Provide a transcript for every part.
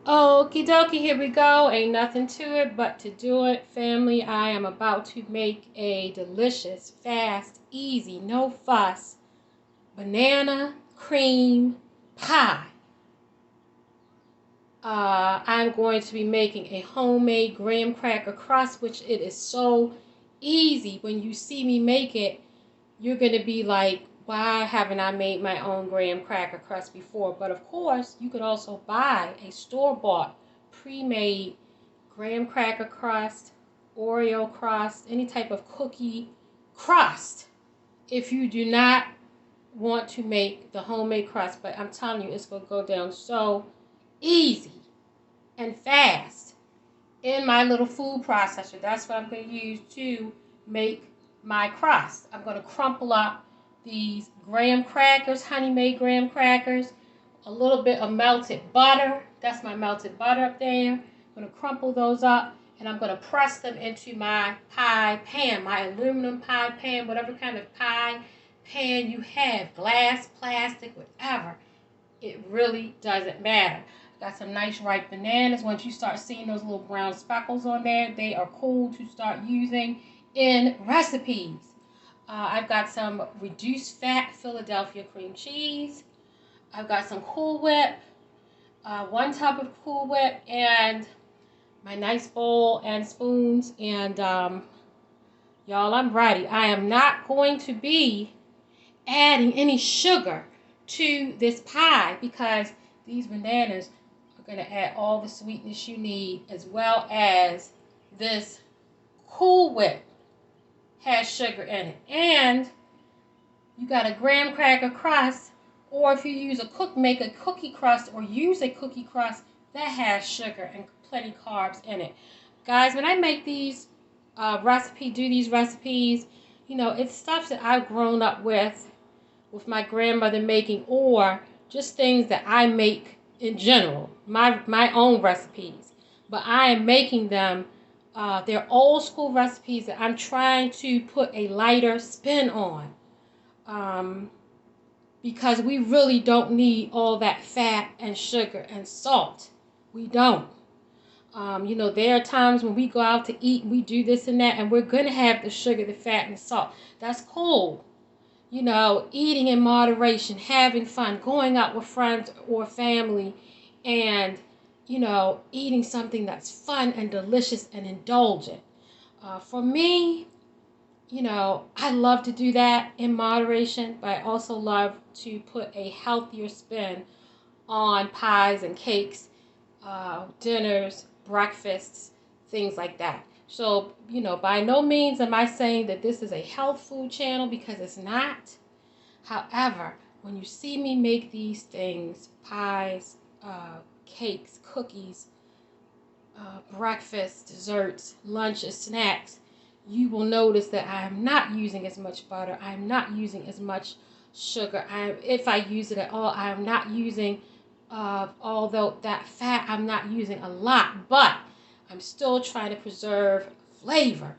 Okie dokie, here we go. Ain't nothing to it but to do it. Family, I am about to make a delicious, fast, easy, no fuss banana cream pie. I'm going to be making a homemade graham cracker crust, which it is so easy. When you see me make it, you're going to be like, why haven't I made my own graham cracker crust before? But of course, you could also buy a store-bought, pre-made graham cracker crust, Oreo crust, any type of cookie crust if you do not want to make the homemade crust. But I'm telling you, it's going to go down so easy and fast in my little food processor. That's what I'm going to use to make my crust. I'm going to crumple up these graham crackers, honey made graham crackers, a little bit of melted butter. That's my melted butter up there. I'm going to crumple those up and I'm going to press them into my pie pan, my aluminum pie pan, whatever kind of pie pan you have, glass, plastic, whatever. It really doesn't matter. Got some nice ripe bananas. Once you start seeing those little brown speckles on there, they are cool to start using in recipes. I've got some reduced fat Philadelphia cream cheese. I've got some Cool Whip, 1 tub of Cool Whip, and my nice bowl and spoons. And y'all, I'm ready. I am not going to be adding any sugar to this pie because these bananas are going to add all the sweetness you need, as well as this Cool Whip has sugar in it. And you got a graham cracker crust, or if you use make a cookie crust or use a cookie crust that has sugar and plenty carbs in it. Guys, when I make these do these recipes, it's stuff that I've grown up with my grandmother making, or just things that I make in general, my own recipes. But I am making them, they're old school recipes that I'm trying to put a lighter spin on. Because we really don't need all that fat and sugar and salt. We don't. There are times when we go out to eat and we do this and that, and we're going to have the sugar, the fat, and the salt. That's cool. Eating in moderation, having fun, going out with friends or family, and, eating something that's fun and delicious and indulgent. For me, I love to do that in moderation, but I also love to put a healthier spin on pies and cakes, dinners, breakfasts, things like that. So, by no means am I saying that this is a health food channel, because it's not. However, when you see me make these things, pies, cakes, cookies, breakfast, desserts, lunches, snacks, you will notice that I am not using as much butter. I am not using as much sugar. If I use it at all, I am not using, although that fat, I'm not using a lot, but I'm still trying to preserve flavor.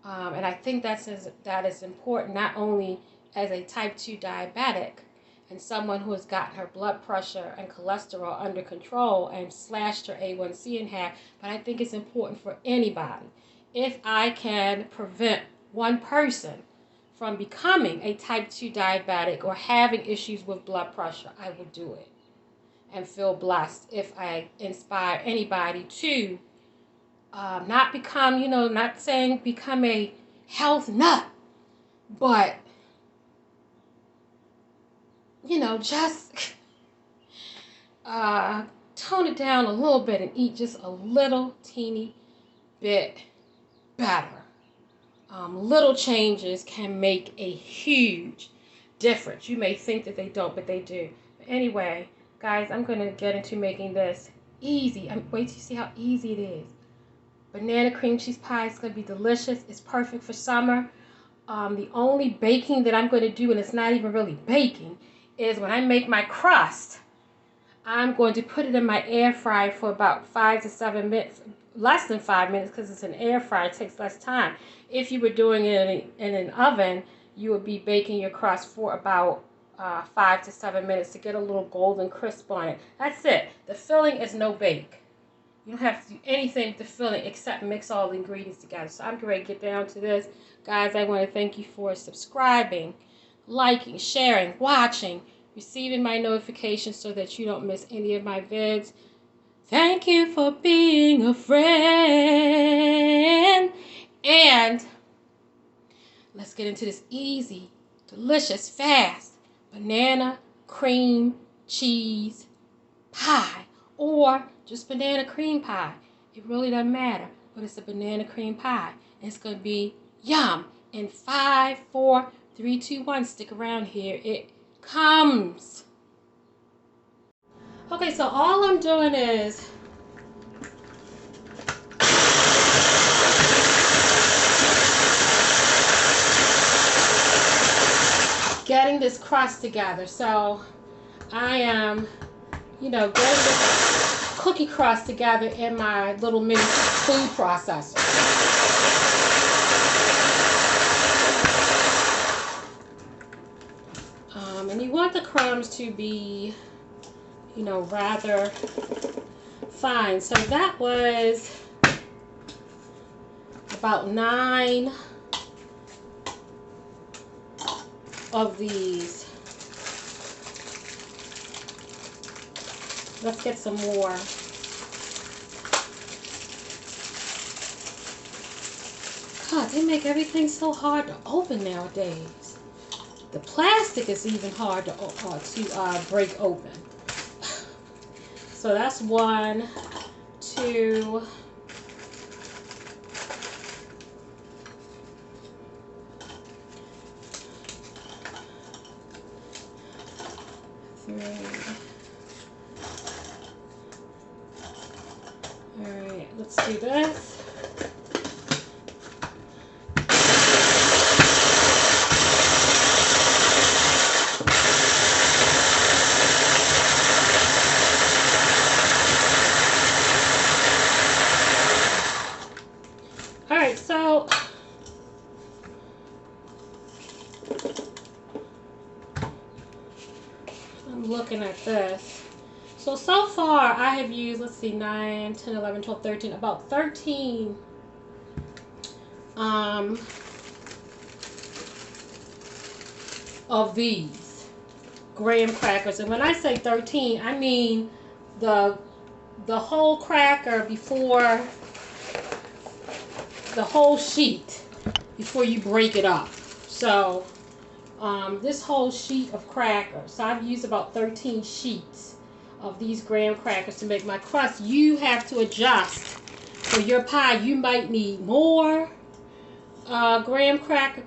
And I think that is important, not only as a type 2 diabetic and someone who has gotten her blood pressure and cholesterol under control and slashed her A1C in half, but I think it's important for anybody. If I can prevent one person from becoming a type 2 diabetic or having issues with blood pressure, I will do it and feel blessed if I inspire anybody to not become, not saying become a health nut, but, just tone it down a little bit and eat just a little teeny bit better. Little changes can make a huge difference. You may think that they don't, but they do. But anyway, guys, I'm going to get into making this easy. Wait till you see how easy it is. Banana cream cheese pie is going to be delicious. It's perfect for summer. The only baking that I'm going to do, and it's not even really baking, is when I make my crust, I'm going to put it in my air fryer for about 5 to 7 minutes, less than 5 minutes, because it's an air fryer. It takes less time. If you were doing it in an oven, you would be baking your crust for about 5 to 7 minutes to get a little golden crisp on it. That's it. The filling is no bake. You don't have to do anything with the filling except mix all the ingredients together. So I'm going to get down to this. Guys, I want to thank you for subscribing, liking, sharing, watching, receiving my notifications so that you don't miss any of my vids. Thank you for being a friend. And let's get into this easy, delicious, fast banana cream cheese pie, or just banana cream pie. It really doesn't matter, but it's a banana cream pie. And it's going to be yum. In 5, 4, 3, 2, 1. Stick around here. It comes. Okay, so all I'm doing is getting this crust together. So I am, getting this cookie crust together in my little mini food processor. And you want the crumbs to be, rather fine. So that was about 9 of these. Let's get some more. God, they make everything so hard to open nowadays. The plastic is even hard to break open. So that's 1, 2, 3. Alright, let's do this. Alright, so I'm looking at this. So far I have used, let's see, 9, 10, 11, 12, 13, about 13 of these graham crackers. And when I say 13, I mean the whole cracker before the whole sheet before you break it up. So this whole sheet of crackers. So I've used about 13 sheets of these graham crackers to make my crust. You have to adjust for your pie. You might need more graham cracker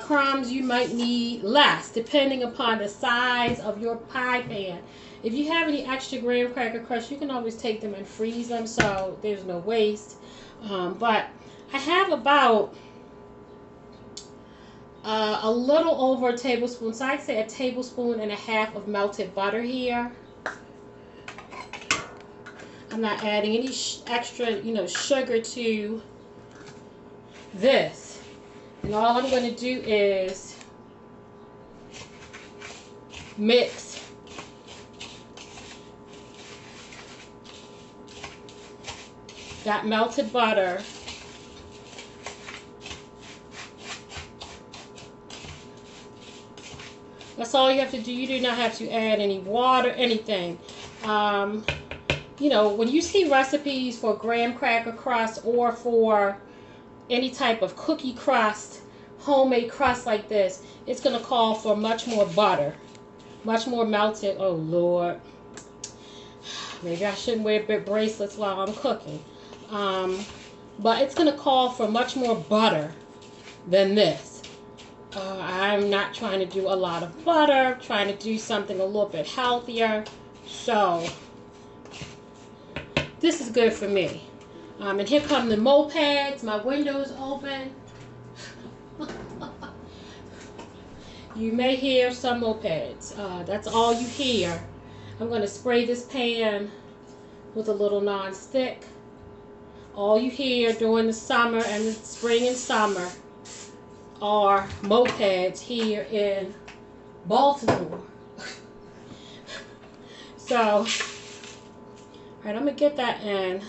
crumbs. You might need less, depending upon the size of your pie pan. If you have any extra graham cracker crust, you can always take them and freeze them, so there's no waste. But I have about a little over a tablespoon, so I'd say a tablespoon and a half of melted butter here. I'm not adding any extra, sugar to this. And all I'm going to do is mix that melted butter That's all you have to do. You do not have to add any water, anything. When you see recipes for graham cracker crust or for any type of cookie crust, homemade crust like this, it's going to call for much more butter, much more melted. Oh, Lord. Maybe I shouldn't wear big bracelets while I'm cooking. But it's going to call for much more butter than this. I'm not trying to do a lot of butter, trying to do something a little bit healthier. So, this is good for me. And here come the mopeds. My window's open. You may hear some mopeds. That's all you hear. I'm going to spray this pan with a little non-stick. All you hear during the summer and the spring and summer are mopeds here in Baltimore. So, all right, I'm gonna get that in.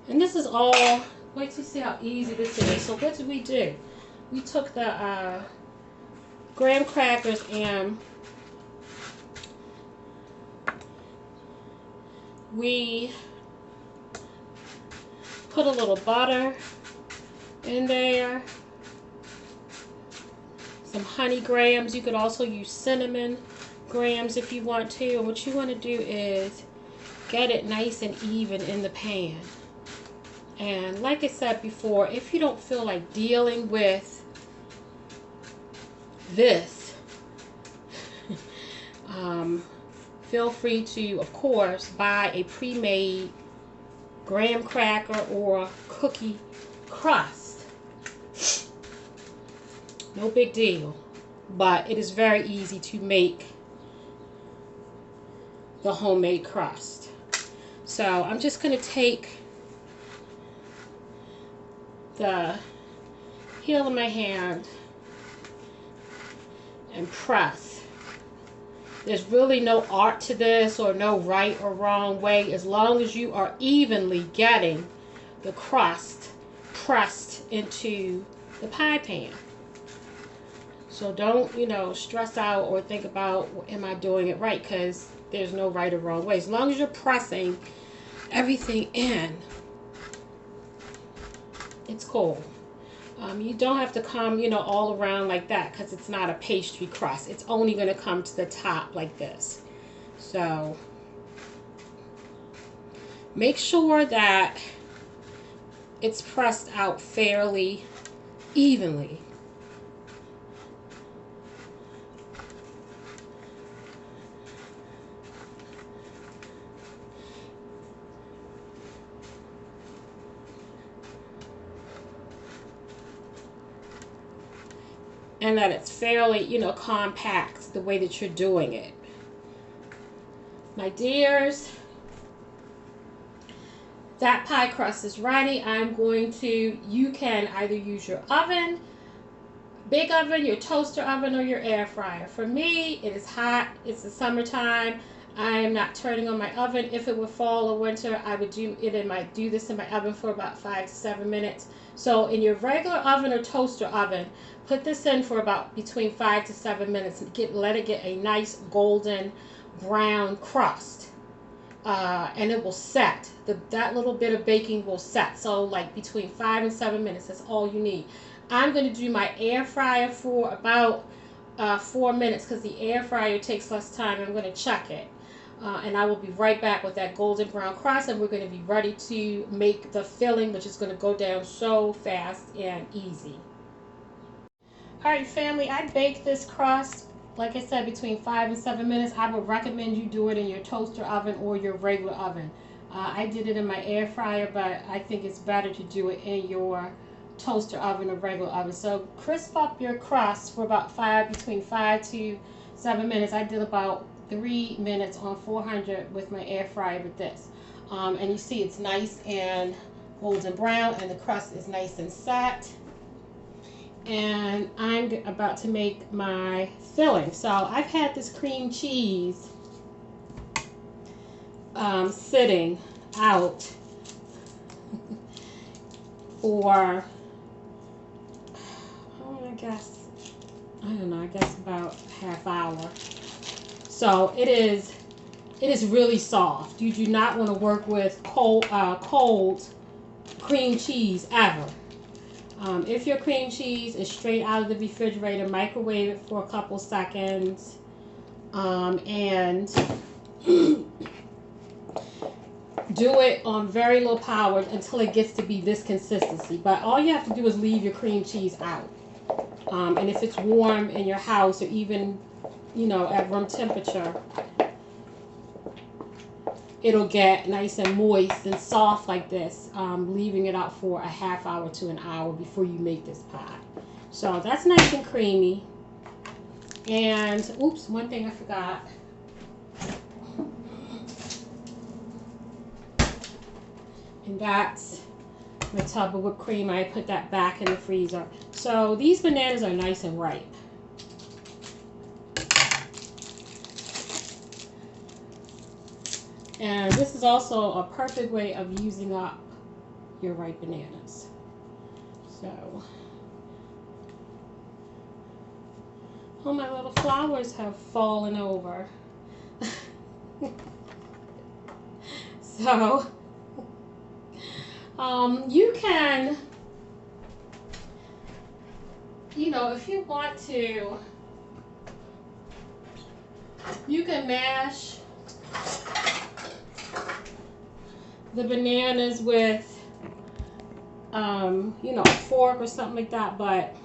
And this is all, wait till you see how easy this is. So what did we do? We took the graham crackers and we put a little butter in there, some honey grams. You could also use cinnamon grams if you want to. And what you want to do is get it nice and even in the pan. And like I said before, if you don't feel like dealing with this, feel free to, of course, buy a pre-made graham cracker or cookie crust. No big deal, but it is very easy to make the homemade crust. So I'm just going to take the heel of my hand and press. There's really no art to this or no right or wrong way, as long as you are evenly getting the crust pressed into the pie pan. So don't, you know, stress out or think about, am I doing it right? Because there's no right or wrong way. As long as you're pressing everything in, it's cool. You don't have to come, you know, all around like that, because it's not a pastry crust. It's only going to come to the top like this. So make sure that it's pressed out fairly evenly. And that it's fairly, you know, compact the way that you're doing it. My dears, that pie crust is ready. I'm going to, you can either use your oven, big oven, your toaster oven, or your air fryer. For me, it is hot. It's the summertime. I am not turning on my oven. If it were fall or winter, I would do this in my oven for about 5 to 7 minutes. So in your regular oven or toaster oven, put this in for about between 5 to 7 minutes and let it get a nice golden brown crust. And it will set. That little bit of baking will set. So like between 5 and 7 minutes, that's all you need. I'm going to do my air fryer for about 4 minutes because the air fryer takes less time. I'm going to check it. And I will be right back with that golden brown crust, and we're going to be ready to make the filling, which is going to go down so fast and easy. Alright family, I baked this crust, like I said, between 5 and 7 minutes. I would recommend you do it in your toaster oven or your regular oven. I did it in my air fryer, but I think it's better to do it in your toaster oven or regular oven. So crisp up your crust for about between 5 to 7 minutes. I did about 3 minutes on 400 with my air fryer with this. And you see it's nice and golden brown, and the crust is nice and set. And I'm about to make my filling. So I've had this cream cheese sitting out for, I guess about half hour. So it is really soft. You do not want to work with cold cream cheese ever. If your cream cheese is straight out of the refrigerator, microwave it for a couple seconds, and do it on very low power until it gets to be this consistency. But all you have to do is leave your cream cheese out. And if it's warm in your house, or even, you know, at room temperature, it'll get nice and moist and soft like this, leaving it out for a half hour to an hour before you make this pie. So that's nice and creamy. And, oops, one thing I forgot. And that's my tub of whipped cream. I put that back in the freezer. So these bananas are nice and ripe. And this is also a perfect way of using up your ripe bananas. So, oh, my little flowers have fallen over. So, you can, you know, if you want to, you can mash the bananas with, you know, a fork or something like that, but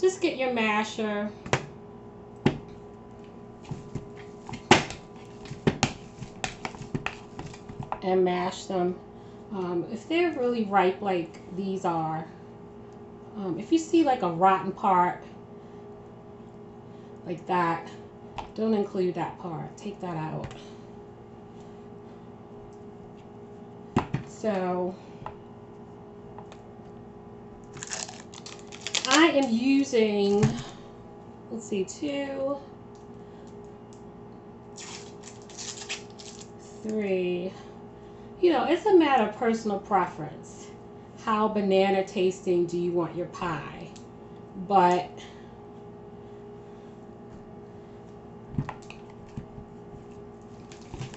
just get your masher and mash them. If they're really ripe like these are, if you see like a rotten part like that, don't include that part. Take that out. So I am using, let's see, 2, 3. You know, it's a matter of personal preference. How banana tasting do you want your pie? But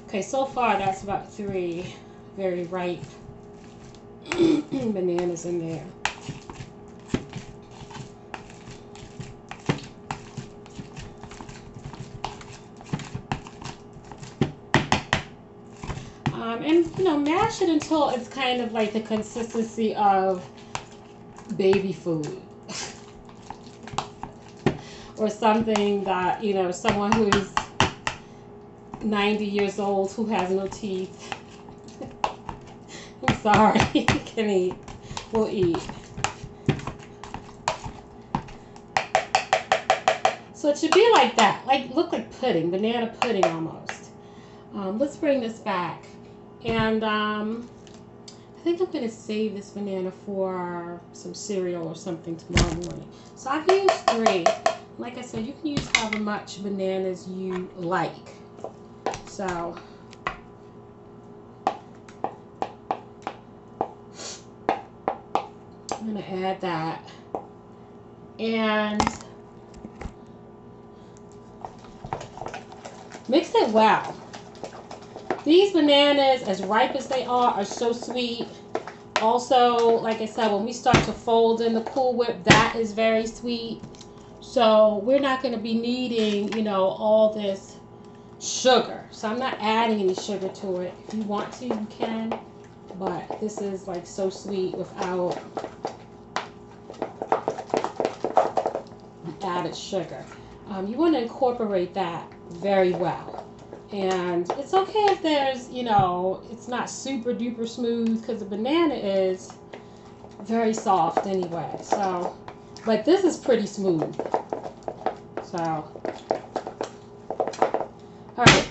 okay, so far that's about 3 very ripe bananas in there. And you know, mash it until it's kind of like the consistency of baby food or something that, you know, someone who's 90 years old who has no teeth. I'm sorry, can eat, will eat. So it should be like that, like look like pudding, banana pudding almost. Let's bring this back. And I think I'm going to save this banana for some cereal or something tomorrow morning. So I've used 3. Like I said, you can use however much bananas you like. So I'm going to add that. And mix it well. These bananas, as ripe as they are so sweet. Also, like I said, when we start to fold in the Cool Whip, that is very sweet. So we're not going to be needing, you know, all this sugar. So I'm not adding any sugar to it. If you want to, you can. But this is like so sweet without added sugar. You want to incorporate that very well. And it's okay if there's, you know, it's not super duper smooth because the banana is very soft anyway. So, but this is pretty smooth. So, all right,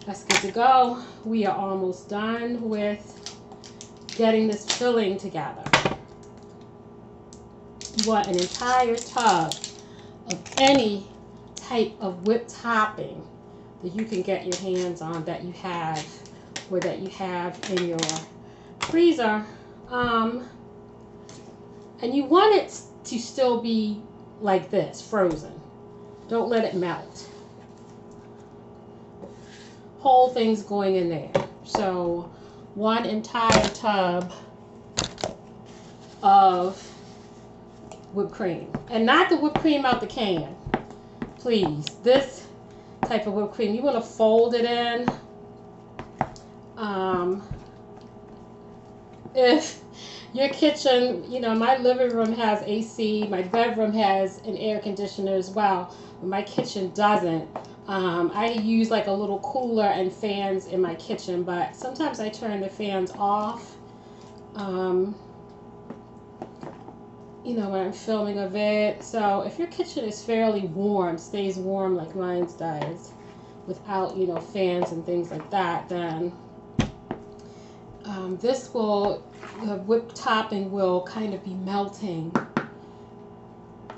that's good to go. We are almost done with getting this filling together. You want an entire tub of any type of whipped topping that you can get your hands on, that you have, or that you have in your freezer. And you want it to still be like this, frozen. Don't let it melt. Whole thing's going in there. So 1 entire tub of whipped cream. And not the whipped cream out the can. Please. This type of whipped cream, you want to fold it in. If your kitchen, you know, my living room has AC, my bedroom has an air conditioner as well, but my kitchen doesn't. I use like a little cooler and fans in my kitchen, but sometimes I turn the fans off. You know, when I'm filming a vid. So if your kitchen is fairly warm, stays warm like mine does, without, you know, fans and things like that, then This will, the whipped topping will kind of be melting,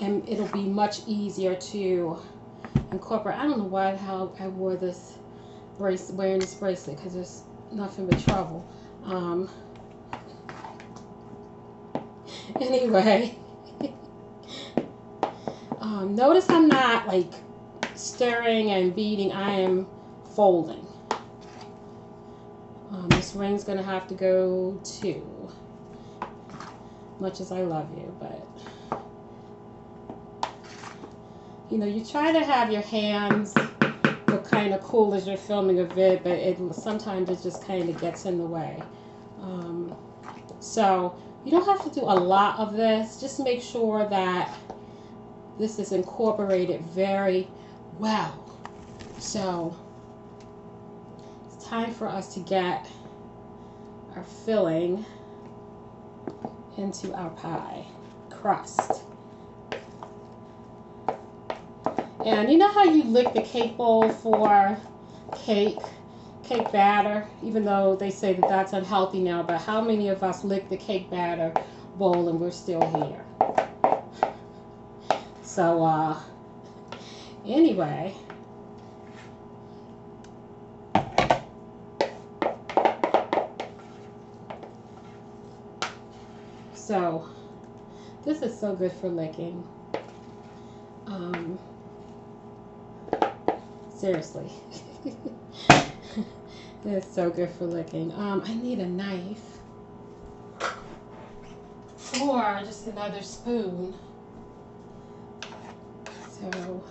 and it'll be much easier to incorporate. I don't know why the hell I wore this bracelet, wearing this bracelet, because it's nothing but trouble. Anyway, notice I'm not like stirring and beating, I am folding. This ring's gonna have to go too, much as I love you, but you know, you try to have your hands look kind of cool as you're filming a vid, but sometimes it just kind of gets in the way. So you don't have to do a lot of this. Just make sure that this is incorporated very well. So it's time for us to get our filling into our pie crust. And you know how you lick the cake bowl for cake batter, even though they say that that's unhealthy now, but how many of us lick the cake batter bowl and we're still here? So anyway, so this is so good for licking. Seriously. It's so good for licking. I need a knife or just another spoon. So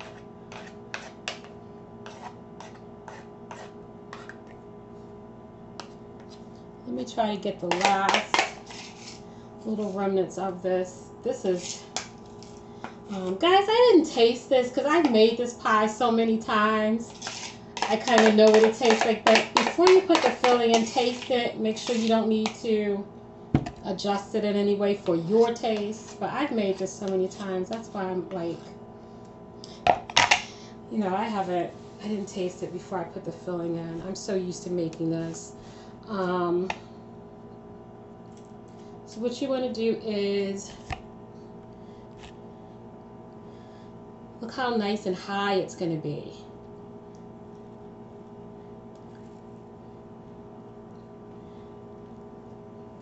let me try to get the last little remnants of this. This is, guys, I didn't taste this because I've made this pie so many times. I kind of know what it tastes like, but before you put the filling in, taste it. Make sure you don't need to adjust it in any way for your taste. But I've made this so many times. That's why I'm like, you know, I didn't taste it before I put the filling in. I'm so used to making this. So what you want to do is, look how nice and high it's going to be.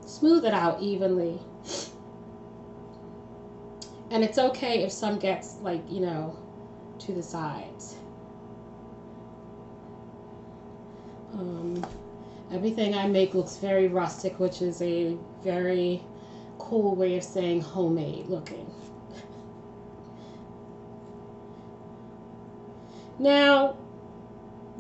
Smooth it out evenly. And it's okay if some gets, like, you know, to the sides. Everything I make looks very rustic, which is a very cool way of saying homemade looking. Now,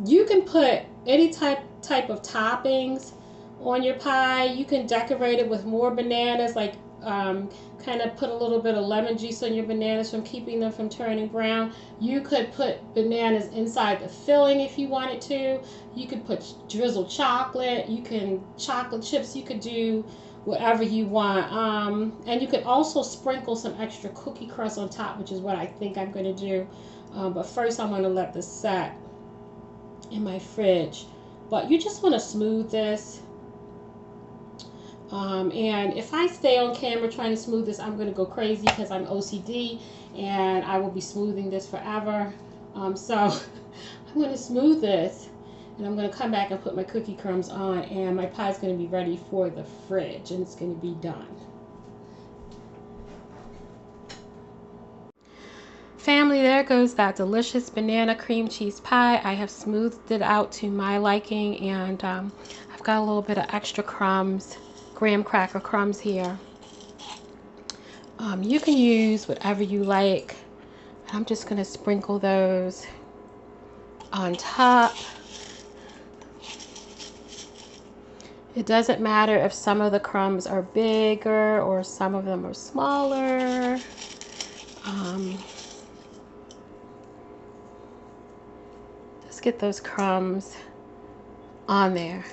you can put any type of toppings on your pie. You can decorate it with more bananas, like kind of put a little bit of lemon juice on your bananas from keeping them from turning brown. You could put bananas inside the filling if you wanted to. You could put drizzled chocolate. You can chocolate chips. You could do whatever you want. And you could also sprinkle some extra cookie crust on top, which is what I think I'm going to do. But first I'm going to let this set in my fridge. But you just want to smooth this. And if I stay on camera trying to smooth this, I'm going to go crazy because I'm OCD and I will be smoothing this forever. So I'm going to smooth this and I'm going to come back and put my cookie crumbs on, and my pie is going to be ready for the fridge and it's going to be done. Family, there goes that delicious banana cream cheese pie. I have smoothed it out to my liking, and I've got a little bit of extra crumbs, graham cracker crumbs here. You can use whatever you like. I'm just going to sprinkle those on top. It doesn't matter if some of the crumbs are bigger or some of them are smaller. Just get those crumbs on there.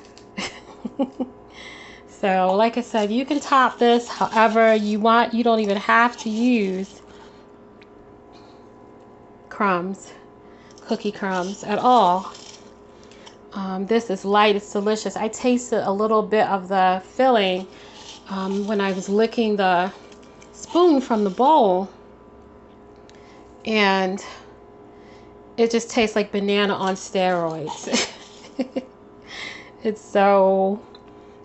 So like I said, you can top this however you want. You don't even have to use crumbs, cookie crumbs at all. This is light, it's delicious. I tasted a little bit of the filling when I was licking the spoon from the bowl, and it just tastes like banana on steroids. It's so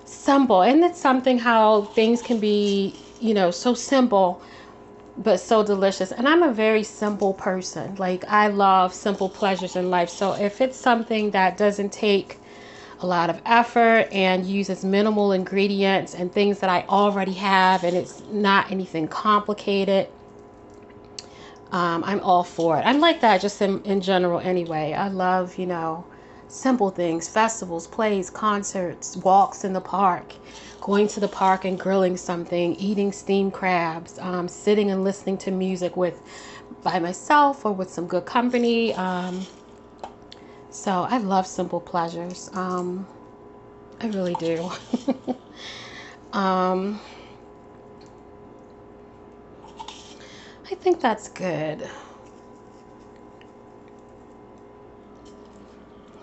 simple, and it's something how things can be, you know, so simple but so delicious. And I'm a very simple person. Like, I love simple pleasures in life. So if it's something that doesn't take a lot of effort and uses minimal ingredients and things that I already have, and it's not anything complicated, I'm all for it. I'm like that just in general anyway. I love, you know, simple things, festivals, plays, concerts, walks in the park, going to the park and grilling something, eating steamed crabs, sitting and listening to music by myself or with some good company. So I love simple pleasures. I really do. I think that's good.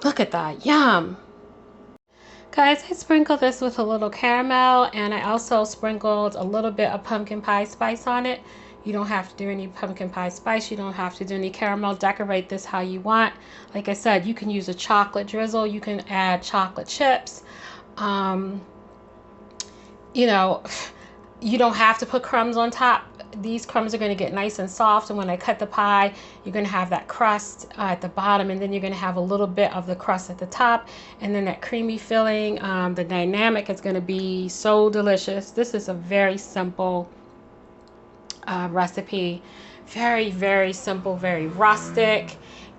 Look at that. Yum. Guys, I sprinkled this with a little caramel, and I also sprinkled a little bit of pumpkin pie spice on it. You don't have to do any pumpkin pie spice. You don't have to do any caramel. Decorate this how you want. Like I said, you can use a chocolate drizzle. You can add chocolate chips. You know, you don't have to put crumbs on top. These crumbs are going to get nice and soft, and when I cut the pie, you're going to have that crust at the bottom, and then you're going to have a little bit of the crust at the top, and then that creamy filling. The dynamic is going to be so delicious. This is a very simple recipe. Very, very simple, very rustic.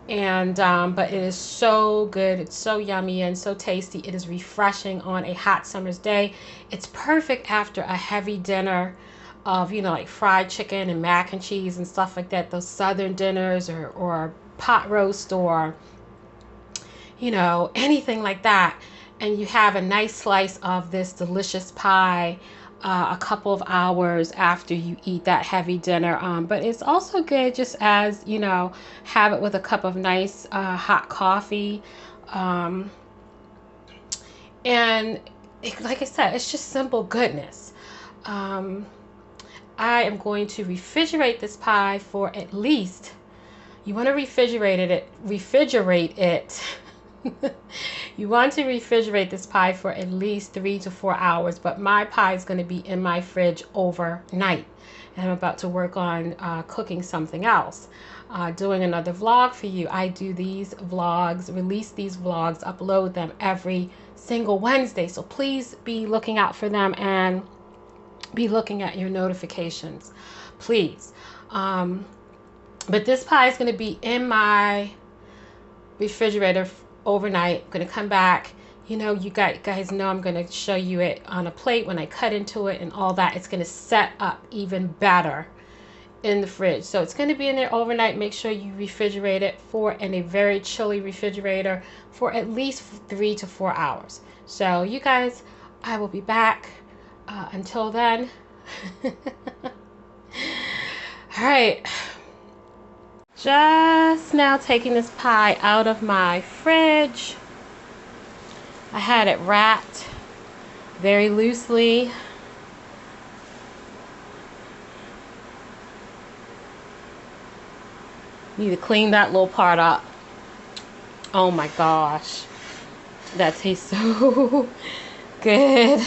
And but it is so good. It's so yummy and so tasty. It is refreshing on a hot summer's day. It's perfect after a heavy dinner of, you know, like fried chicken and mac and cheese and stuff like that. Those southern dinners, or pot roast, or, you know, anything like that. And you have a nice slice of this delicious pie a couple of hours after you eat that heavy dinner. But it's also good just as, you know, have it with a cup of nice hot coffee. And like I said, it's just simple goodness. I am going to refrigerate this pie for at least, you want to refrigerate it. You want to refrigerate this pie for at least 3 to 4 hours, but my pie is going to be in my fridge overnight. And I'm about to work on cooking something else, doing another vlog for you. I do these vlogs, release these vlogs, upload them every single Wednesday. So please be looking out for them and be looking at your notifications, please. But this pie is going to be in my refrigerator overnight. I'm going to come back. You know, you guys know I'm going to show you it on a plate when I cut into it and all that. It's going to set up even better in the fridge. So it's going to be in there overnight. Make sure you refrigerate it in a very chilly refrigerator for at least 3 to 4 hours. So you guys, I will be back. Until then. All right. Just now taking this pie out of my fridge. I had it wrapped very loosely. Need to clean that little part up. Oh my gosh. That tastes so good.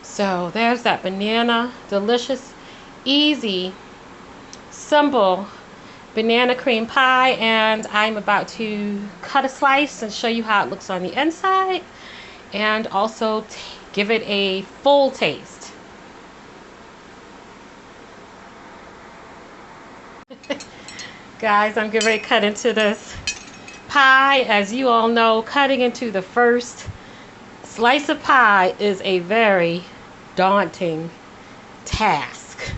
So there's that banana, delicious, easy, simple banana cream pie, and I'm about to cut a slice and show you how it looks on the inside, and also give it a full taste. Guys, I'm getting ready to cut into this pie. As you all know, cutting into the first slice of pie is a very daunting task.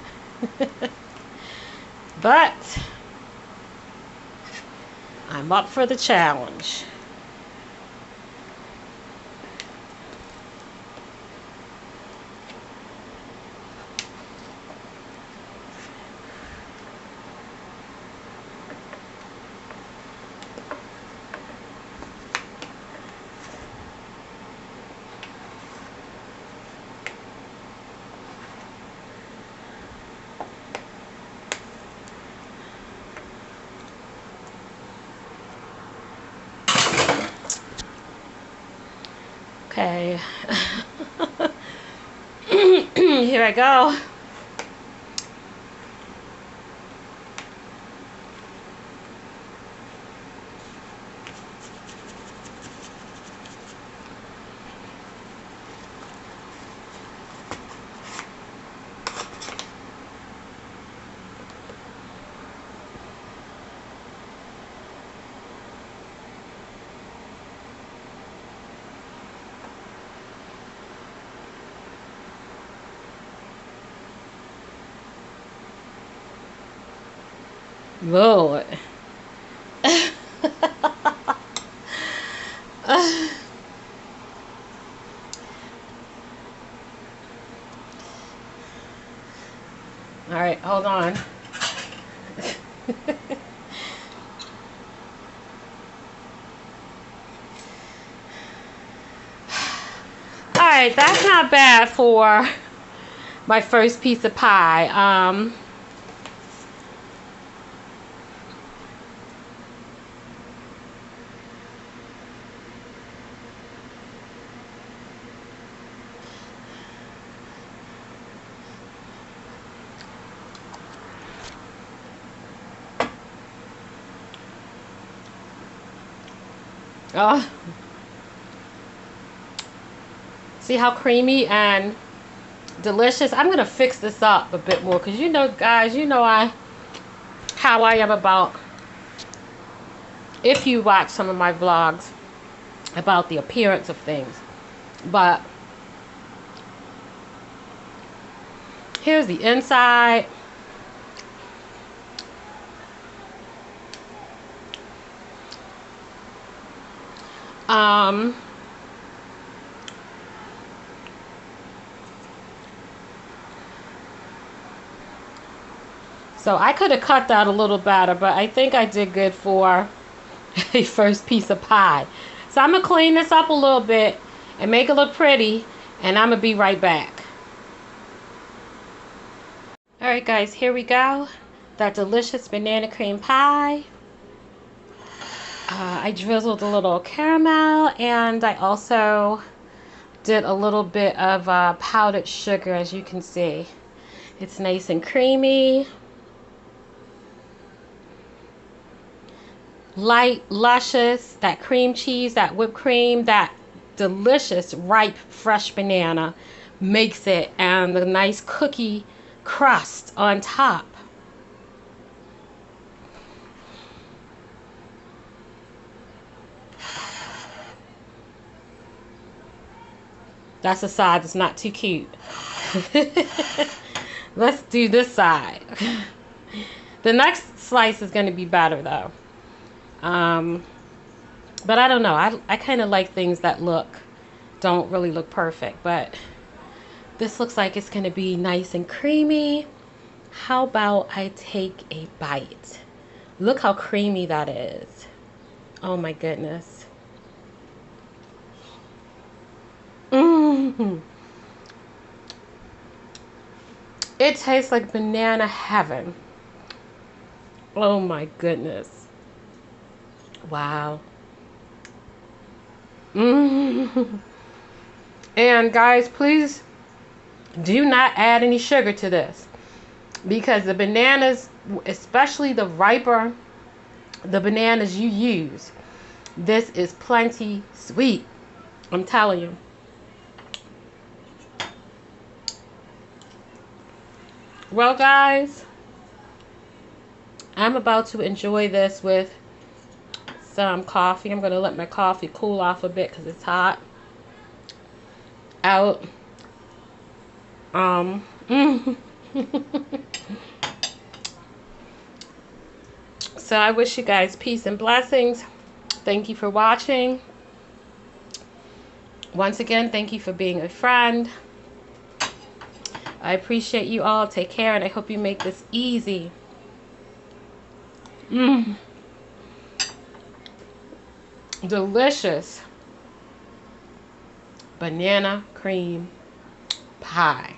But I'm up for the challenge. Okay. Here I go. Lord. All right, hold on. All right, that's not bad for my first piece of pie. Oh, see how creamy and delicious. I'm gonna fix this up a bit more because you know, guys, you know how I am about, if you watch some of my vlogs, about the appearance of things. But here's the inside. So I could have cut that a little better, but I think I did good for a first piece of pie. So I'm going to clean this up a little bit and make it look pretty, and I'm going to be right back. Alright guys, here we go. That delicious banana cream pie. I drizzled a little caramel, and I also did a little bit of powdered sugar, as you can see. It's nice and creamy. Light, luscious, that cream cheese, that whipped cream, that delicious ripe fresh banana makes it, and the nice cookie crust on top. That's a side that's not too cute. Let's do this side. The next slice is going to be better though. But I don't know. I kind of like things that don't really look perfect. But this looks like it's going to be nice and creamy. How about I take a bite? Look how creamy that is. Oh my goodness. Mm-hmm. It tastes like banana heaven. Oh my goodness. Wow. Mm-hmm. And guys, please do not add any sugar to this, because the bananas, especially the riper the bananas you use, this is plenty sweet. I'm telling you. Well guys, I'm about to enjoy this with some coffee. I'm going to let my coffee cool off a bit because it's hot out. So I wish you guys peace and blessings. Thank you for watching. Once again, thank you for being a friend. I appreciate you all. Take care, and I hope you make this easy. Delicious banana cream pie.